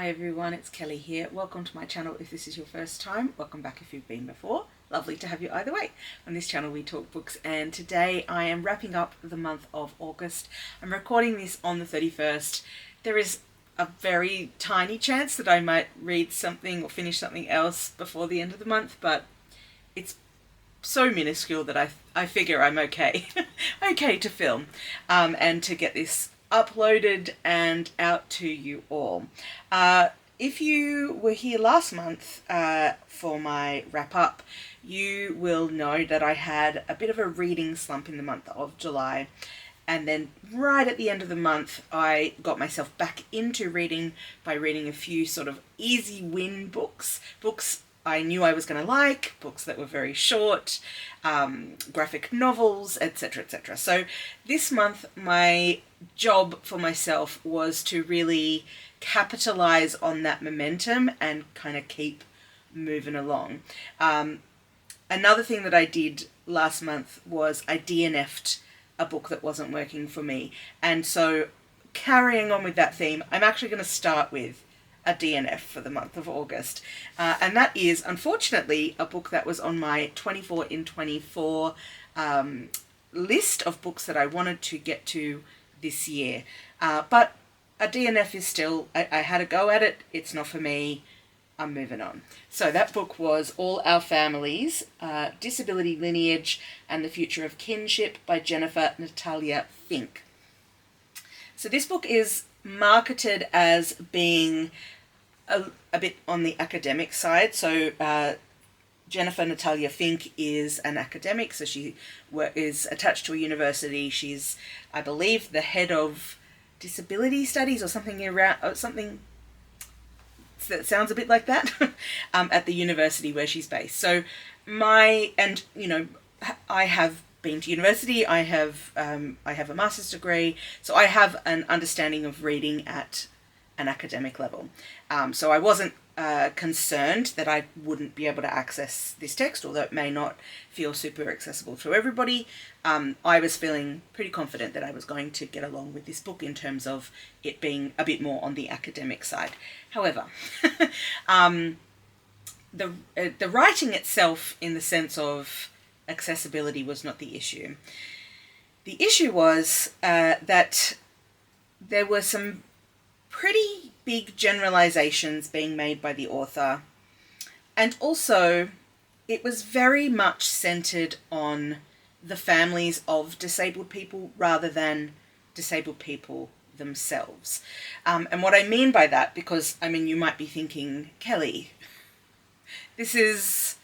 Hi everyone, it's Kelly here. Welcome to my channel if this is your first time. Welcome back if you've been before. Lovely to have you either way. On this channel we talk books, and today I am wrapping up the month of August. I'm recording this on the 31st. There is a very tiny chance that I might read something or finish something else before the end of the month, but it's so minuscule that I figure I'm okay. Okay to film and to get this uploaded and out to you all. If you were here last month for my wrap up, you will know that I had a bit of a reading slump in the month of July, and then right at the end of the month I got myself back into reading by reading a few sort of easy win books I knew I was going to like, books that were very short, graphic novels, etc, etc. So this month my job for myself was to really capitalize on that momentum and kind of keep moving along. Another thing that I did last month was I DNF'd a book that wasn't working for me, and so carrying on with that theme, I'm actually going to start with a DNF for the month of August, and that is unfortunately a book that was on my 24 in 24 list of books that I wanted to get to this year, but a DNF is still, I had a go at it, it's not for me, I'm moving on. So that book was All Our Families, Disability Lineage and the Future of Kinship by Natalya Fink. So this book is marketed as being a bit on the academic side. So Natalya Fink is an academic, so she is attached to a university. She's, I believe, the head of disability studies or something around, something that sounds a bit like that, at the university where she's based. So I have been to university, I have a master's degree, so I have an understanding of reading at an academic level. So I wasn't concerned that I wouldn't be able to access this text, although it may not feel super accessible to everybody. I was feeling pretty confident that I was going to get along with this book in terms of it being a bit more on the academic side. However, the writing itself, in the sense of accessibility, was not the issue. The issue was that there were some pretty big generalizations being made by the author, and also it was very much centered on the families of disabled people rather than disabled people themselves. And what I mean by that, because I mean you might be thinking, Kelly, this is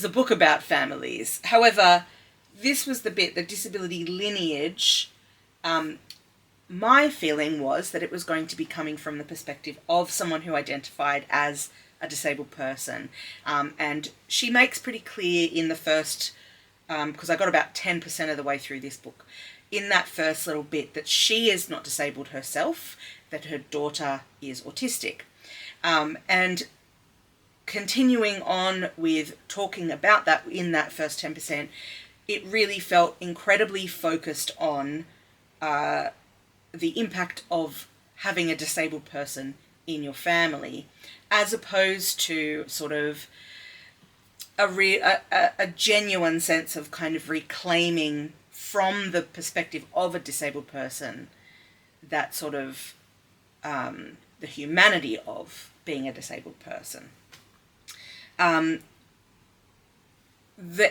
a book about families. However, this was the bit, the disability lineage. My feeling was that it was going to be coming from the perspective of someone who identified as a disabled person. And she makes pretty clear in the first, because I got about 10% of the way through this book, in that first little bit, that she is not disabled herself, that her daughter is autistic. And continuing on with talking about that in that first 10%, it really felt incredibly focused on the impact of having a disabled person in your family, as opposed to sort of a genuine sense of kind of reclaiming from the perspective of a disabled person that sort of the humanity of being a disabled person. The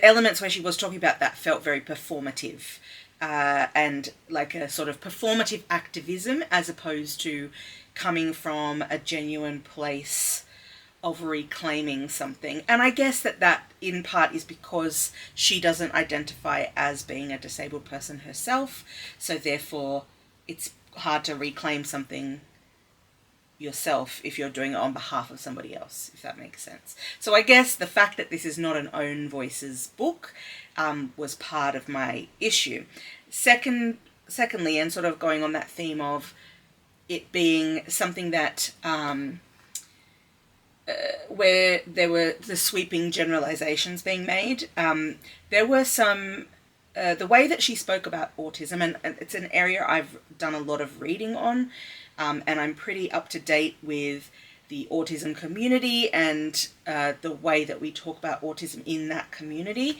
elements where she was talking about that felt very performative, and like a sort of performative activism, as opposed to coming from a genuine place of reclaiming something. And I guess that in part is because she doesn't identify as being a disabled person herself, so therefore it's hard to reclaim something yourself if you're doing it on behalf of somebody else, if that makes sense. So I guess the fact that this is not an Own Voices book was part of my issue. Secondly, and sort of going on that theme of it being something that where there were the sweeping generalizations being made, there were some the way that she spoke about autism, and it's an area I've done a lot of reading on, and I'm pretty up to date with the autism community and the way that we talk about autism in that community.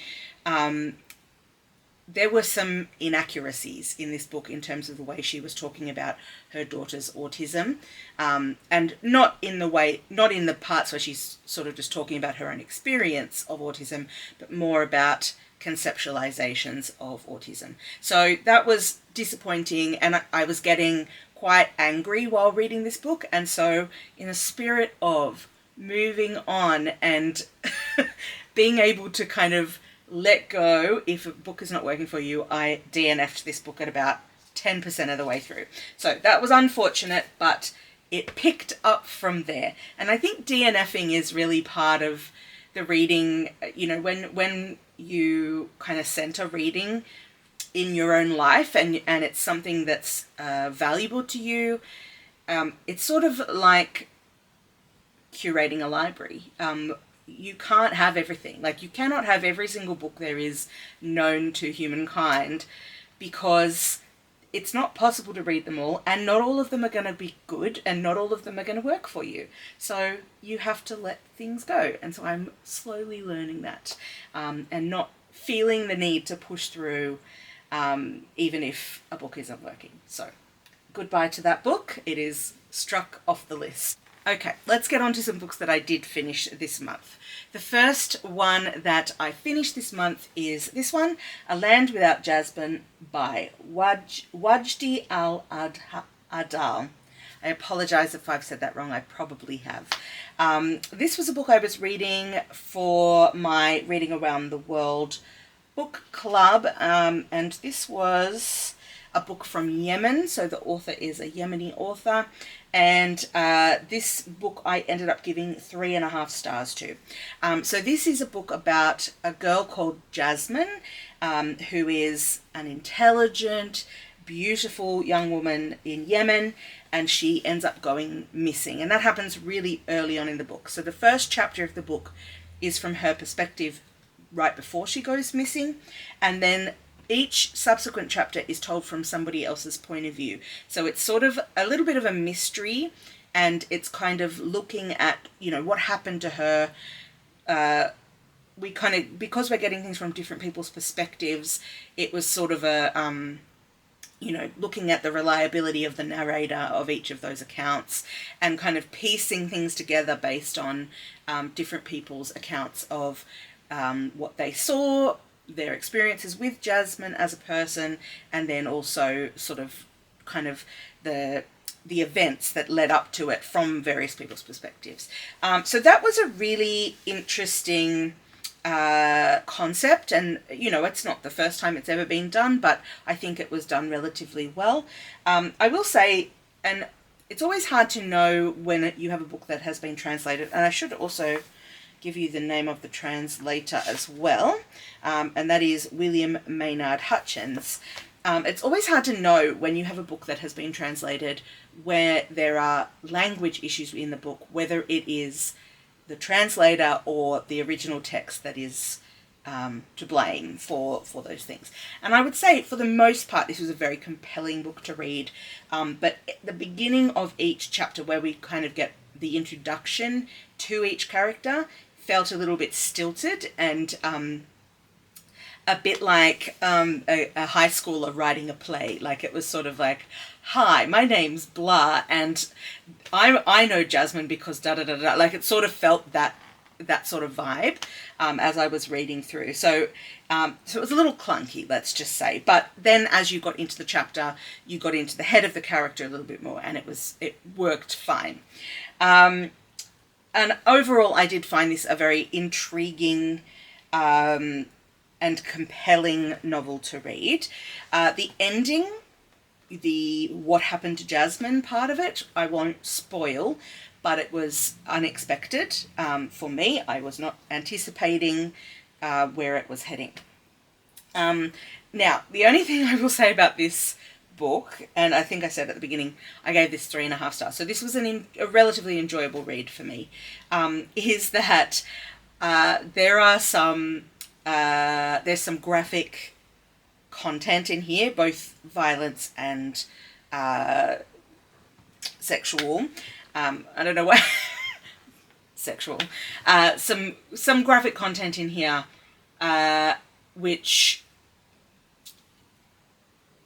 There were some inaccuracies in this book in terms of the way she was talking about her daughter's autism, and not in the parts where she's sort of just talking about her own experience of autism, but more about conceptualizations of autism. So that was disappointing, and I was getting quite angry while reading this book. And so in a spirit of moving on and being able to kind of let go if a book is not working for you, I DNF'd this book at about 10% of the way through. So that was unfortunate, but it picked up from there. And I think DNFing is really part of the reading, you know, when you kind of center reading in your own life and it's something that's valuable to you. It's sort of like curating a library. You can't have everything. Like, you cannot have every single book there is known to humankind, because it's not possible to read them all, and not all of them are going to be good, and not all of them are going to work for you. So you have to let things go. And so I'm slowly learning that, and not feeling the need to push through even if a book isn't working. So goodbye to that book. It is struck off the list. Okay, let's get on to some books that I did finish this month. The first one that I finished this month is this one, A Land Without Jasmine by Wajdi Al-Ahdal. I apologise if I've said that wrong. I probably have. This was a book I was reading for my Reading Around the World book club, and this was a book from Yemen, so the author is a Yemeni author, and this book I ended up giving 3.5 stars to. So this is a book about a girl called Jasmine, who is an intelligent, beautiful young woman in Yemen, and she ends up going missing, and that happens really early on in the book. So the first chapter of the book is from her perspective right before she goes missing, and then each subsequent chapter is told from somebody else's point of view. So it's sort of a little bit of a mystery, and it's kind of looking at, you know, what happened to her. We kind of, because we're getting things from different people's perspectives, it was sort of a, you know, looking at the reliability of the narrator of each of those accounts and kind of piecing things together based on different people's accounts of what they saw, their experiences with Jasmine as a person, and then also sort of kind of the events that led up to it from various people's perspectives. So that was a really interesting concept, and you know, it's not the first time it's ever been done, but I think it was done relatively well. I will say, and it's always hard to know when you have a book that has been translated, and I should also give you the name of the translator as well, and that is William Maynard Hutchins. It's always hard to know when you have a book that has been translated where there are language issues in the book, whether it is the translator or the original text that is to blame for those things. And I would say for the most part this was a very compelling book to read, but at the beginning of each chapter, where we kind of get the introduction to each character, felt a little bit stilted and a bit like a high schooler writing a play. Like, it was sort of like, hi, my name's blah, and I know Jasmine because da da da da. Like, it sort of felt that sort of vibe as I was reading through. So it was a little clunky, let's just say. But then as you got into the chapter, you got into the head of the character a little bit more, and it worked fine. And overall, I did find this a very intriguing and compelling novel to read. The ending, the what happened to Jasmine part of it, I won't spoil, but it was unexpected for me. I was not anticipating where it was heading. Now, the only thing I will say about this book, and I think I said at the beginning, I gave this 3.5 stars, so this was a relatively enjoyable read for me, is that there's some graphic content in here, both violence and sexual. I don't know why. Sexual. Some graphic content in here, which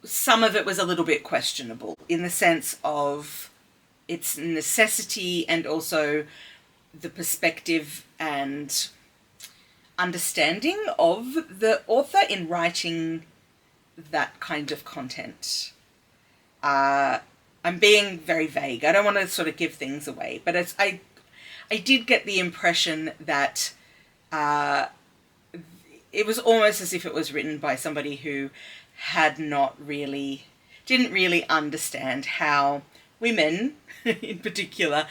some of it was a little bit questionable in the sense of its necessity and also the perspective and understanding of the author in writing that kind of content. I'm being very vague. I don't want to sort of give things away, but I did get the impression that it was almost as if it was written by somebody who didn't really understand how women, in particular,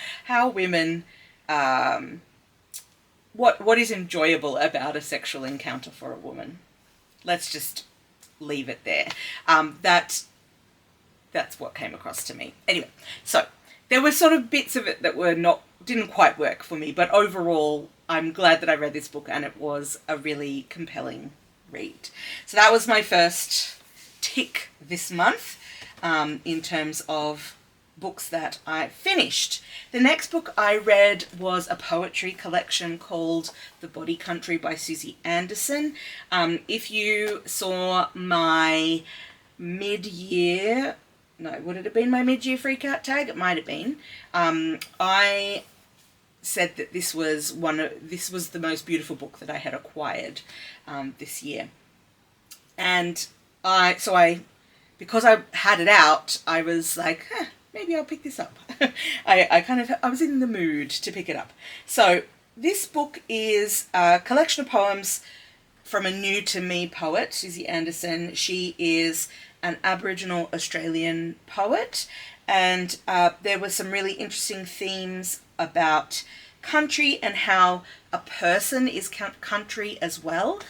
what is enjoyable about a sexual encounter for a woman. Let's just leave it there. That's what came across to me. Anyway, so there were sort of bits of it that didn't quite work for me, but overall, I'm glad that I read this book and it was a really compelling read. So that was my first tick this month in terms of books that I finished. The next book I read was a poetry collection called The Body Country by Susie Anderson. If you saw my mid-year, no, would it have been my mid-year freakout tag? It might have been. I said that this was the most beautiful book that I had acquired this year. And because I had it out, I was like, maybe I'll pick this up. I was in the mood to pick it up. So this book is a collection of poems from a new to me poet, Susie Anderson. She is an Aboriginal Australian poet, and there were some really interesting themes about country and how a person is country as well,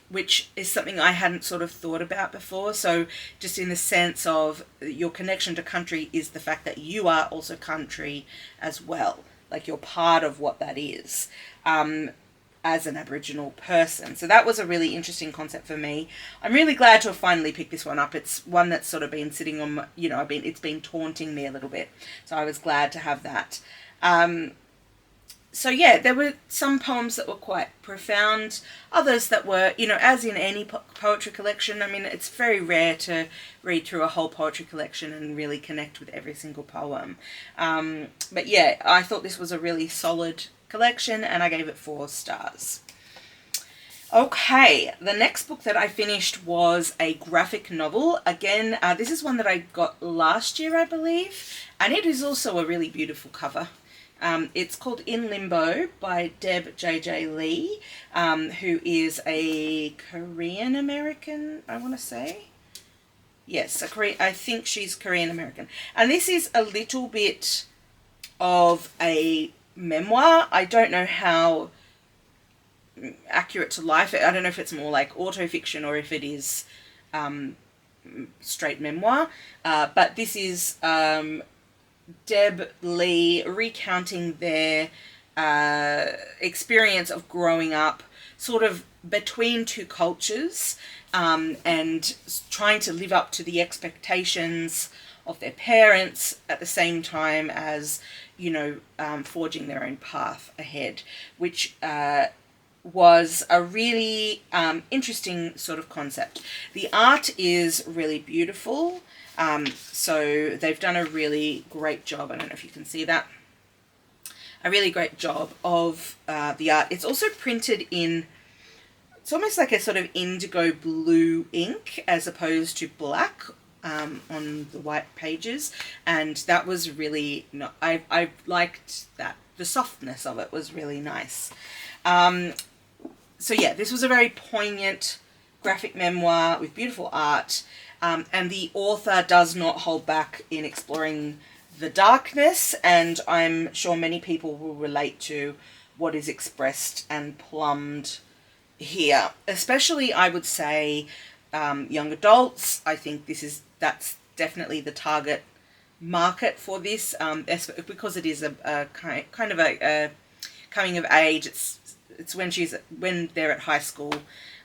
which is something I hadn't sort of thought about before. So just in the sense of your connection to country is the fact that you are also country as well, like you're part of what that is. As an Aboriginal person. So that was a really interesting concept for me. I'm really glad to have finally picked this one up. It's one that's sort of been sitting on, it's been taunting me a little bit. So I was glad to have that. So yeah, there were some poems that were quite profound, others that were, as in any poetry collection. I mean, it's very rare to read through a whole poetry collection and really connect with every single poem. But yeah, I thought this was a really solid collection and I gave it 4 stars. Okay, the next book that I finished was a graphic novel. Again, this is one that I got last year, I believe, and it is also a really beautiful cover. It's called In Limbo by Deb JJ Lee, who is a Korean American, I want to say. Yes, I think she's Korean American. And this is a little bit of a memoir. I don't know how accurate to life. I don't know if it's more like autofiction or if it is straight memoir. But this is Deb Lee recounting their experience of growing up sort of between two cultures and trying to live up to the expectations of their parents at the same time as, forging their own path ahead, which was a really interesting sort of concept. The art is really beautiful. So they've done a really great job. I don't know if you can see that. A really great job of the art. It's also printed in, it's almost like a sort of indigo blue ink as opposed to black on the white pages. And that was really, I liked that. The softness of it was really nice. So yeah, this was a very poignant graphic memoir with beautiful art. And the author does not hold back in exploring the darkness, and I'm sure many people will relate to what is expressed and plumbed here. Especially, I would say, young adults. I think that's definitely the target market for this, because it is a kind of a coming of age. It's when they're at high school.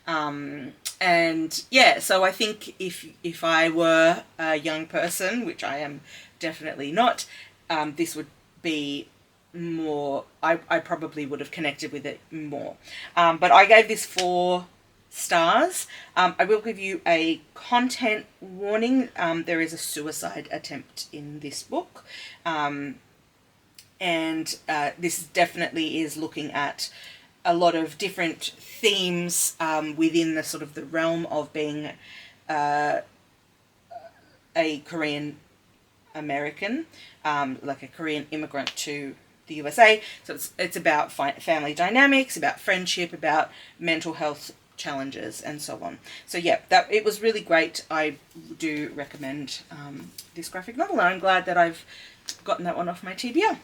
And And yeah, so I think if I were a young person, which I am definitely not, this would be more, I probably would have connected with it more. But I gave this 4 stars. I will give you a content warning. There is a suicide attempt in this book. And this definitely is looking at a lot of different themes within the sort of the realm of being a Korean American, like a Korean immigrant to the USA. So it's about family dynamics, about friendship, about mental health challenges, and so on. So yeah, it was really great. I do recommend this graphic novel, and I'm glad that I've gotten that one off my TBR.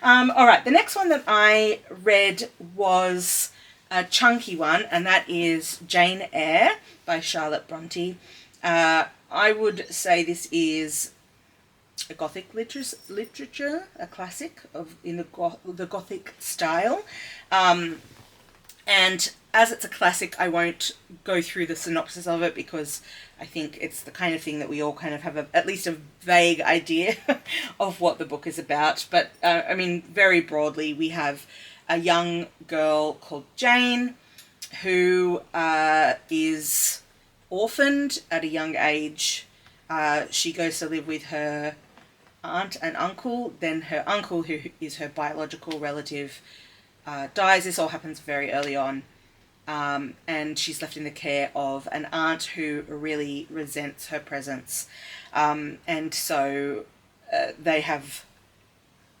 All right, the next one that I read was a chunky one, and that is Jane Eyre by Charlotte Brontë. I would say this is a Gothic literature, a classic in the Gothic style. And as it's a classic, I won't go through the synopsis of it because I think it's the kind of thing that we all kind of have at least a vague idea of what the book is about. But I mean, very broadly, we have a young girl called Jane who is orphaned at a young age. She goes to live with her aunt and uncle. Then her uncle, who is her biological relative, dies. This all happens very early on. And she's left in the care of an aunt who really resents her presence. And so they have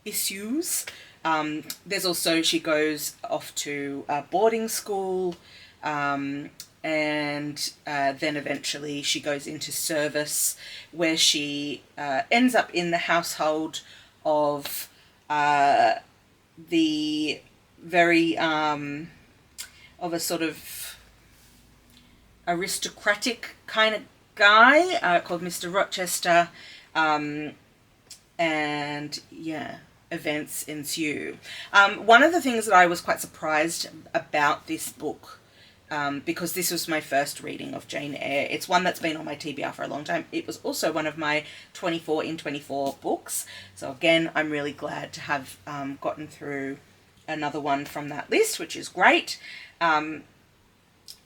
issues. There's also, she goes off to boarding school, and then eventually she goes into service, where she ends up in the household of the very of a sort of aristocratic kind of guy called Mr. Rochester, and yeah, events ensue. One of the things that I was quite surprised about this book, because this was my first reading of Jane Eyre. It's one that's been on my TBR for a long time. It was also one of my 24 in 24 books. So again, I'm really glad to have gotten through another one from that list, which is great.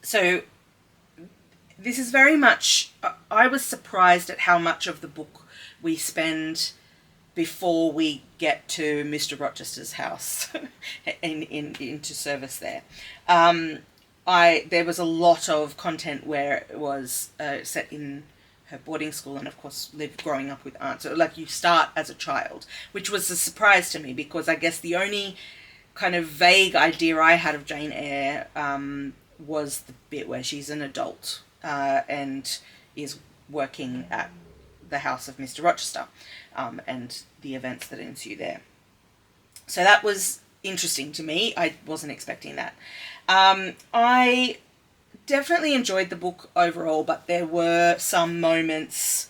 So this is very much, I was surprised at how much of the book we spend before we get to Mr. Rochester's house into service there. There was a lot of content where it was set in her boarding school, and of course growing up with aunt. So like you start as a child, which was a surprise to me, because I guess the only kind of vague idea I had of Jane Eyre was the bit where she's an adult and is working at the house of Mr. Rochester, and the events that ensue there. So that was interesting to me. I wasn't expecting that. I definitely enjoyed the book overall, but there were some moments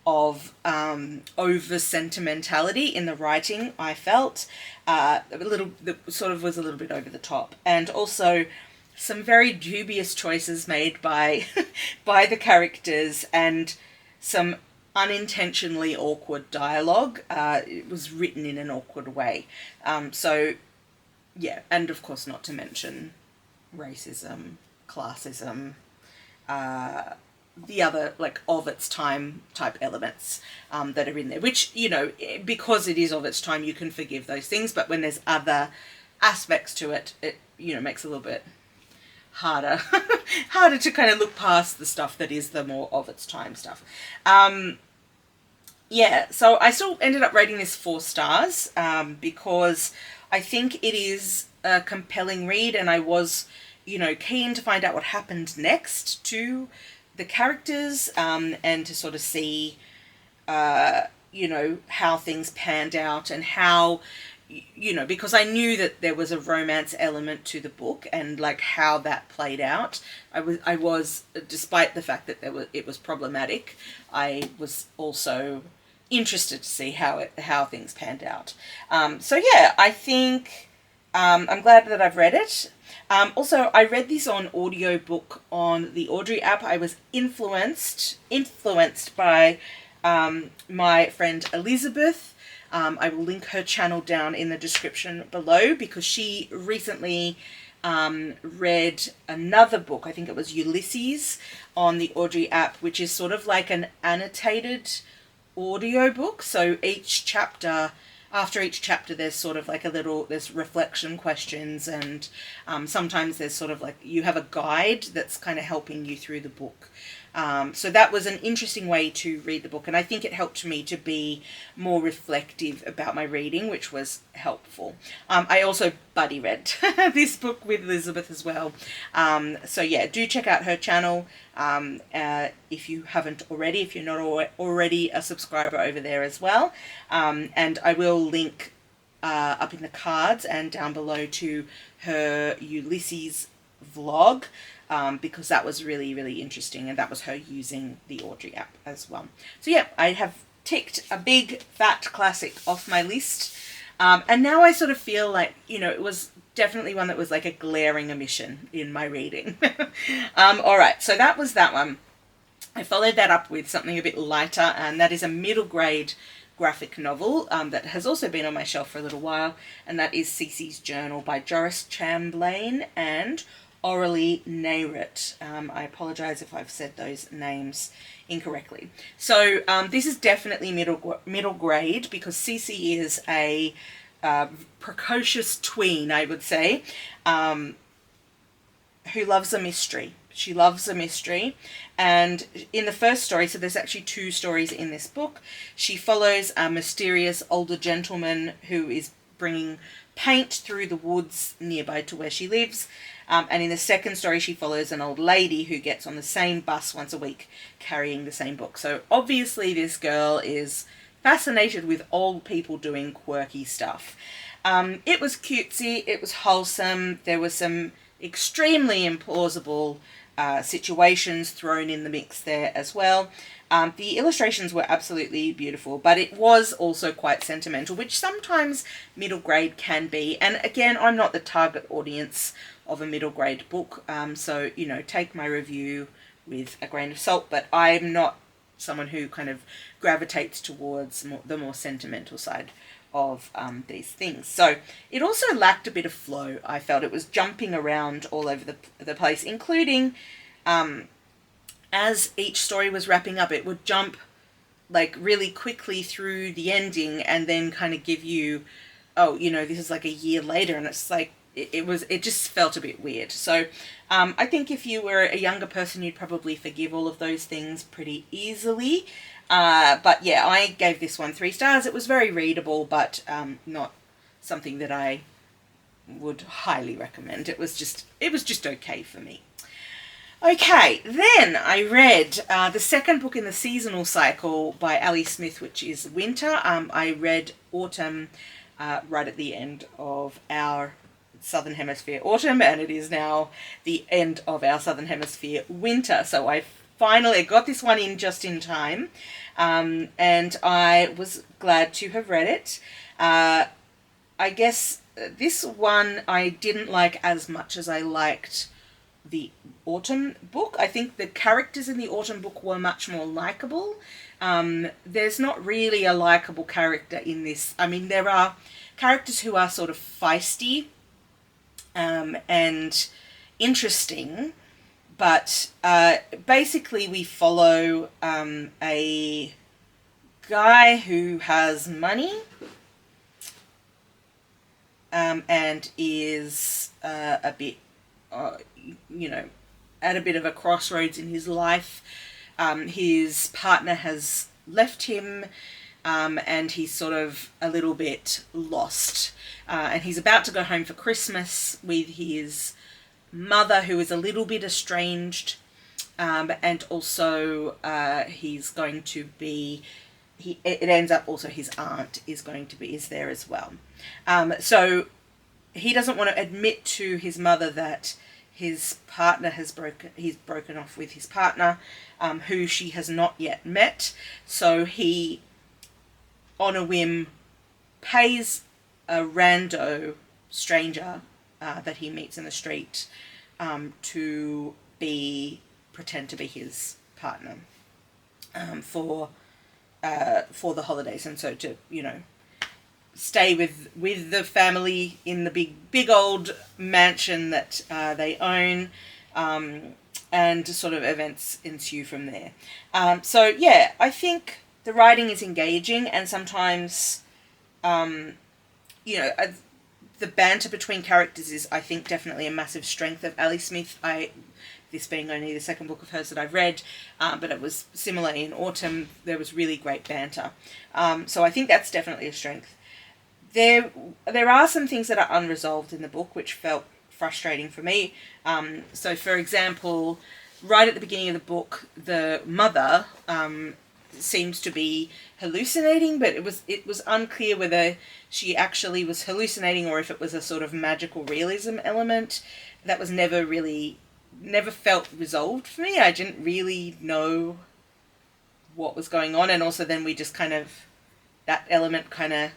of over sentimentality in the writing. I felt that sort of was a little bit over the top, and also some very dubious choices made by by the characters, and some unintentionally awkward dialogue. It was written in an awkward way. So yeah, and of course not to mention racism, classism, the other like of its time type elements that are in there, which, you know, because it is of its time, you can forgive those things, but when there's other aspects to it, it, you know, makes it a little bit harder harder to kind of look past the stuff that is the more of its time stuff. Yeah, so I still ended up rating this 4 stars because I think it is a compelling read, and I was, you know, keen to find out what happened next to the characters, and to sort of see, you know, how things panned out, and how, you know, because I knew that there was a romance element to the book, and like how that played out. I was, despite the fact that it was problematic, I was also interested to see how things panned out. So yeah, I think I'm glad that I've read it. Also, I read this on audiobook on the Audrey app. I was influenced by my friend Elizabeth. I will link her channel down in the description below, because she recently read another book, I think it was Ulysses, on the Audrey app, which is sort of like an annotated audiobook. So after each chapter there's sort of like there's reflection questions, and sometimes there's sort of like, you have a guide that's kind of helping you through the book. So that was an interesting way to read the book, and I think it helped me to be more reflective about my reading, which was helpful. I also buddy read this book with Elizabeth as well. So yeah, do check out her channel if you haven't already, if you're not already a subscriber over there as well. And I will link up in the cards and down below to her Ulysses vlog, because that was really, really interesting, and that was her using the Audrey app as well. So yeah, I have ticked a big fat classic off my list, and now I sort of feel like, you know, it was definitely one that was like a glaring omission in my reading. All right, so that was that one. I followed that up with something a bit lighter, and that is a middle grade graphic novel that has also been on my shelf for a little while, and that is Cici's Journal by Joris Chamblain and Aurélie Neyret. I apologise if I've said those names incorrectly. So this is definitely middle grade, because Cici is a precocious tween, I would say, who loves a mystery. She loves a mystery, and in the first story, so there's actually 2 stories in this book, she follows a mysterious older gentleman who is bringing paint through the woods nearby to where she lives. And in the second story, she follows an old lady who gets on the same bus once a week carrying the same book. So obviously this girl is fascinated with old people doing quirky stuff. It was cutesy, it was wholesome, there were some extremely implausible situations thrown in the mix there as well. The illustrations were absolutely beautiful, but it was also quite sentimental, which sometimes middle grade can be. And again, I'm not the target audience of a middle grade book, so, you know, take my review with a grain of salt, but I'm not someone who kind of gravitates towards the more sentimental side of these things. So it also lacked a bit of flow. I felt it was jumping around all over the place, including as each story was wrapping up, it would jump like really quickly through the ending and then kind of give you, oh, you know, this is like a year later, and it's like, it just felt a bit weird. So I think if you were a younger person, you'd probably forgive all of those things pretty easily. But yeah, I gave this one 3 stars. It was very readable, but not something that I would highly recommend. It was just okay for me. Okay, then I read the second book in the seasonal cycle by Ali Smith, which is Winter. I read Autumn right at the end of our Southern Hemisphere autumn, and it is now the end of our Southern Hemisphere winter. So I finally got this one in just in time, and I was glad to have read it. I guess this one I didn't like as much as I liked the autumn book. I think the characters in the autumn book were much more likable. There's not really a likable character in this. I mean, there are characters who are sort of feisty and interesting, but basically we follow a guy who has money and is a bit, you know, at a bit of a crossroads in his life. His partner has left him, and he's sort of a little bit lost. And he's about to go home for Christmas with his mother, who is a little bit estranged, and also he's going to be, it ends up also his aunt is there as well. So he doesn't want to admit to his mother that his partner he's broken off with his partner, who she has not yet met. So he, on a whim, pays a rando stranger that he meets in the street to pretend to be his partner for the holidays, and so to, you know, stay with the family in the big old mansion that they own, and sort of events ensue from there. So yeah, I think the writing is engaging, and sometimes you know, the banter between characters is, I think, definitely a massive strength of Ali Smith. This being only the second book of hers that I've read, but it was similar in Autumn. There was really great banter. So I think that's definitely a strength. There are some things that are unresolved in the book which felt frustrating for me. So for example, right at the beginning of the book, the mother seems to be hallucinating, but it was unclear whether she actually was hallucinating or if it was a sort of magical realism element that was never felt resolved for me. I didn't really know what was going on, and also then we just kind of, that element kind of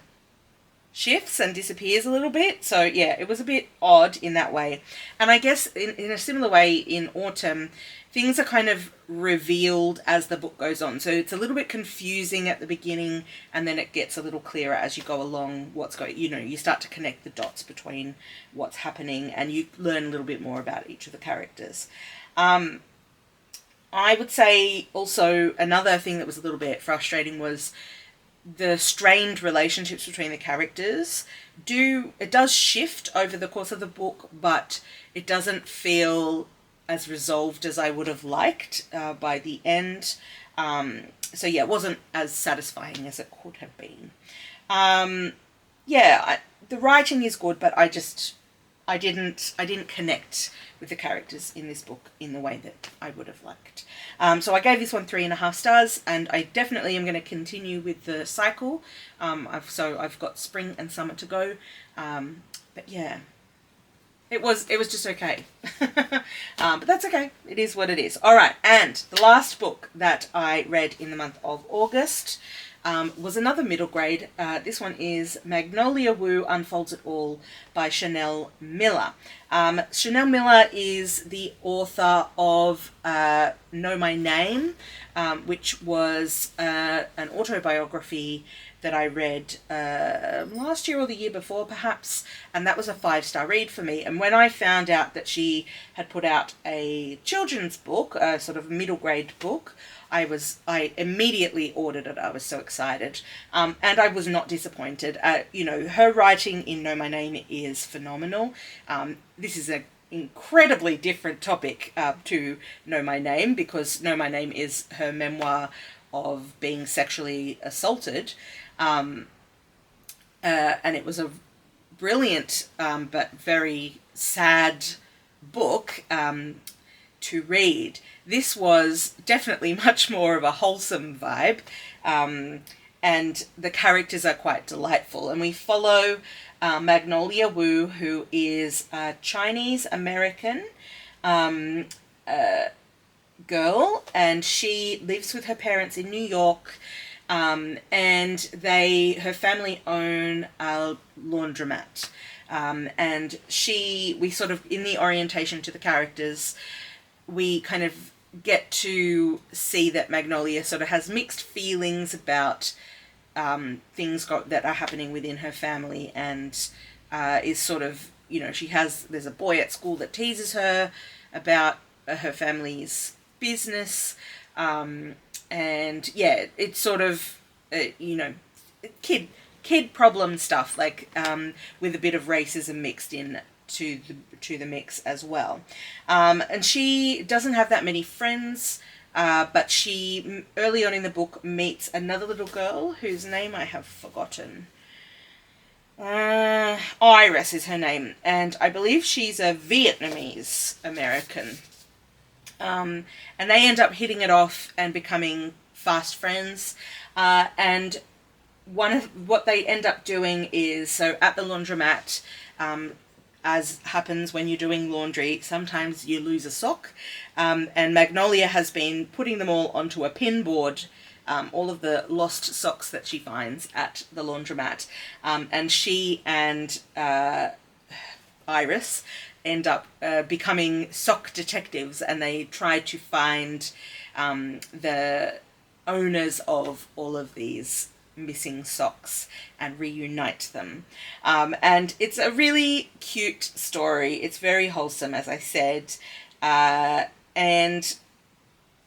shifts and disappears a little bit. So yeah, it was a bit odd in that way. And I guess in a similar way in Autumn, things are kind of revealed as the book goes on. So it's a little bit confusing at the beginning, and then it gets a little clearer as you go along. You start to connect the dots between what's happening, and you learn a little bit more about each of the characters. I would say also another thing that was a little bit frustrating was the strained relationships between the characters. It does shift over the course of the book, but it doesn't feel as resolved as I would have liked by the end. So yeah, it wasn't as satisfying as it could have been. The writing is good, but I didn't connect with the characters in this book in the way that I would have liked. So I gave this one 3.5 stars, and I definitely am going to continue with the cycle. I've got spring and summer to go. But yeah, it was just okay. But that's okay. It is what it is. All right, and the last book that I read in the month of August was another middle grade. This one is Magnolia Wu Unfolds It All by Chanel Miller. Chanel Miller is the author of Know My Name, which was an autobiography that I read last year or the year before perhaps, and that was a 5-star read for me. And when I found out that she had put out a children's book, a sort of middle grade book, I immediately ordered it. I was so excited, and I was not disappointed. Her writing in Know My Name is phenomenal. This is an incredibly different topic to Know My Name, because Know My Name is her memoir of being sexually assaulted, and it was a brilliant but very sad book to read. This was definitely much more of a wholesome vibe, and the characters are quite delightful. And we follow Magnolia Wu, who is a Chinese-American girl, and she lives with her parents in New York, and her family own a laundromat. And we sort of, in the orientation to the characters, we kind of get to see that Magnolia sort of has mixed feelings about things that are happening within her family, and is sort of, there's a boy at school that teases her about her family's business, and yeah, it's sort of kid problem stuff, like with a bit of racism mixed in to the mix as well. And she doesn't have that many friends, but she early on in the book meets another little girl whose name I have forgotten. Iris is her name, and I believe she's a Vietnamese American. And they end up hitting it off and becoming fast friends. And one of what they end up doing is, so at the laundromat, as happens when you're doing laundry, sometimes you lose a sock. And Magnolia has been putting them all onto a pin board, all of the lost socks that she finds at the laundromat. And she and Iris end up becoming sock detectives, and they try to find the owners of all of these missing socks and reunite them. And it's a really cute story. It's very wholesome, as I said, and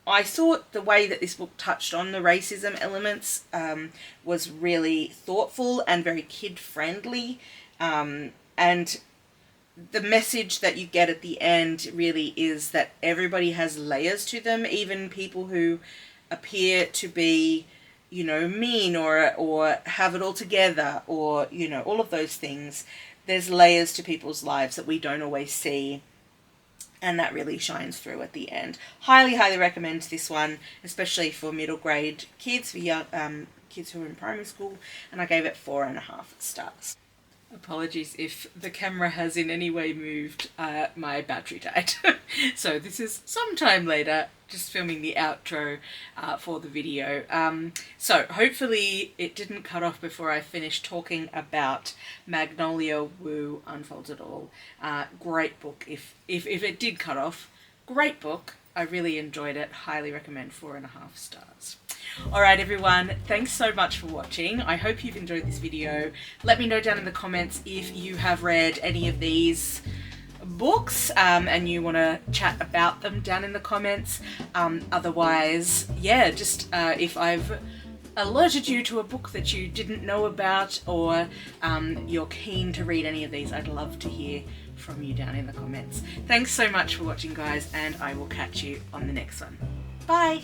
I thought the way that this book touched on the racism elements was really thoughtful and very kid-friendly, and the message that you get at the end really is that everybody has layers to them, even people who appear to be, you know, mean or have it all together, or, you know, all of those things. There's layers to people's lives that we don't always see, and that really shines through at the end. Highly, highly recommend this one, especially for middle grade kids, for young kids who are in primary school, and I gave it 4.5 stars. Apologies if the camera has in any way moved. My battery died. So this is sometime later, just filming the outro for the video. So hopefully it didn't cut off before I finished talking about Magnolia Woo Unfolds It All. Great book. If it did cut off, great book. I really enjoyed it. Highly recommend, 4.5 stars. Alright everyone, thanks so much for watching. I hope you've enjoyed this video. Let me know down in the comments if you have read any of these books and you want to chat about them down in the comments. Otherwise, yeah, just if I've alerted you to a book that you didn't know about, or you're keen to read any of these, I'd love to hear from you down in the comments. Thanks so much for watching, guys, and I will catch you on the next one. Bye!